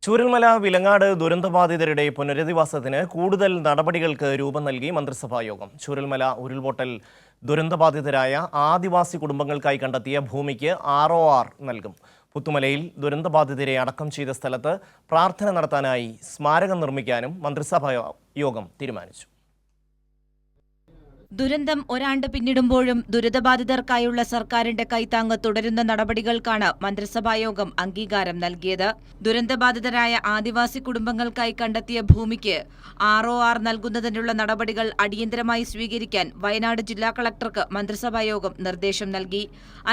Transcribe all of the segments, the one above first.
ചൂരൽമല വിലങ്ങാട് ദുരന്തബാധിതരുടെ പുനരധിവാസത്തിന് കൂടുതൽ നടപടികൾക്ക് രൂപം നൽകി മന്ത്രിസഭാ യോഗം. ചൂരൽമല ഉരുൾപൊട്ടൽ ദുരന്തബാധിതരായ ആദിവാസി കുടുംബങ്ങൾക്കായി കണ്ടെത്തിയ ഭൂമിക്ക് ROR നൽകും. പുത്തുമലയിൽ ദുരന്തബാധിതരെ അടക്കം ചെയ്ത സ്ഥലത്ത് പ്രാർത്ഥന നടത്താനായി സ്മാരകം നിർമ്മിക്കാനും മന്ത്രിസഭാ യോഗം തീരുമാനിച്ചു. ദുരന്തം ഒരാണ്ട് പിന്നിടുമ്പോഴും ദുരിതബാധിതർക്കായുള്ള സർക്കാരിന്റെ കൈത്താങ്ങ് തുടരുന്ന നടപടികൾക്കാണ് മന്ത്രിസഭായോഗം അംഗീകാരം നൽകിയത്. ദുരന്തബാധിതരായ ആദിവാസി കുടുംബങ്ങൾക്കായി കണ്ടെത്തിയ ഭൂമിക്ക് ROR നൽകുന്നതിനുള്ള നടപടികൾ അടിയന്തരമായി സ്വീകരിക്കാൻ വയനാട് ജില്ലാ കളക്ടർക്ക് മന്ത്രിസഭായോഗം നിർദ്ദേശം നൽകി.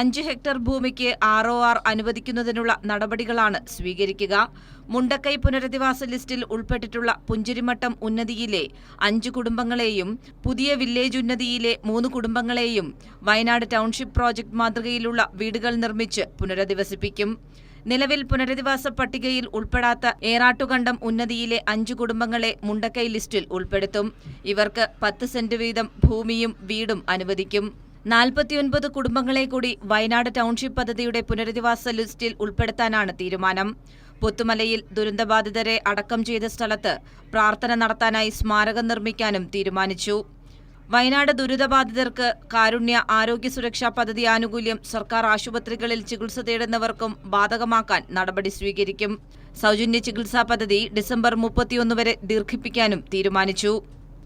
5 ഹെക്ടർ ഭൂമിക്ക് ROR അനുവദിക്കുന്നതിനുള്ള നടപടികളാണ് സ്വീകരിക്കുക. മുണ്ടക്കൈ പുനരധിവാസ ലിസ്റ്റിൽ ഉൾപ്പെട്ടിട്ടുള്ള പുഞ്ചിരിമട്ടം ഉന്നതിയിലെ 5 കുടുംബങ്ങളെയും പുതിയ വില്ലേജ് ഉന്നതിയിലെ 3 കുടുംബങ്ങളെയും വയനാട് ടൗൺഷിപ്പ് പ്രോജക്ട് മാതൃകയിലുള്ള വീടുകൾ നിർമ്മിച്ച് പുനരധിവസിപ്പിക്കും. നിലവിൽ പുനരധിവാസ പട്ടികയിൽ ഉൾപ്പെടാത്ത ഏറാട്ടുകണ്ടം ഉന്നതിയിലെ 5 കുടുംബങ്ങളെ മുണ്ടക്കൈ ലിസ്റ്റിൽ ഉൾപ്പെടുത്തും. ഇവർക്ക് 10 സെന്റ് വീതം ഭൂമിയും വീടും അനുവദിക്കും. 49 കുടുംബങ്ങളെ കൂടി വയനാട് ടൗൺഷിപ്പ് പദ്ധതിയുടെ പുനരധിവാസ ലിസ്റ്റിൽ ഉൾപ്പെടുത്താനാണ് തീരുമാനം. പുത്തുമലയിൽ ദുരന്തബാധിതരെ അടക്കം ചെയ്ത സ്ഥലത്ത് പ്രാർത്ഥന നടത്താനായി സ്മാരകം നിർമ്മിക്കാനും തീരുമാനിച്ചു. വയനാട് ദുരിതബാധിതർക്ക് കാരുണ്യ ആരോഗ്യ സുരക്ഷാ പദ്ധതി ആനുകൂല്യം സർക്കാർ ആശുപത്രികളിൽ ചികിത്സ തേടുന്നവർക്കും ബാധകമാക്കാൻ നടപടി സ്വീകരിക്കും. സൗജന്യ ചികിത്സാ പദ്ധതി ഡിസംബർ 31 വരെ ദീർഘിപ്പിക്കാനും തീരുമാനിച്ചു.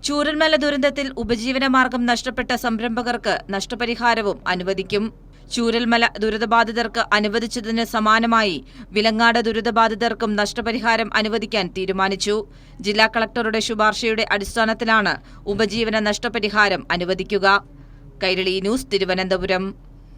ചൂരൽമല ദുരന്തത്തിൽ ഉപജീവനമാർഗം നഷ്ടപ്പെട്ട സംരംഭകർക്ക് നഷ്ടപരിഹാരവും അനുവദിക്കും. ചൂരൽമല ദുരിതബാധിതർക്ക് അനുവദിച്ചതിന് സമാനമായി വിലങ്ങാട് ദുരിതബാധിതർക്കും നഷ്ടപരിഹാരം അനുവദിക്കാൻ തീരുമാനിച്ചു. ജില്ലാ കളക്ടറുടെ ശുപാർശയുടെ അടിസ്ഥാനത്തിലാണ് ഉപജീവന നഷ്ടപരിഹാരം അനുവദിക്കുക. കൈരളി ന്യൂസ്, തിരുവനന്തപുരം.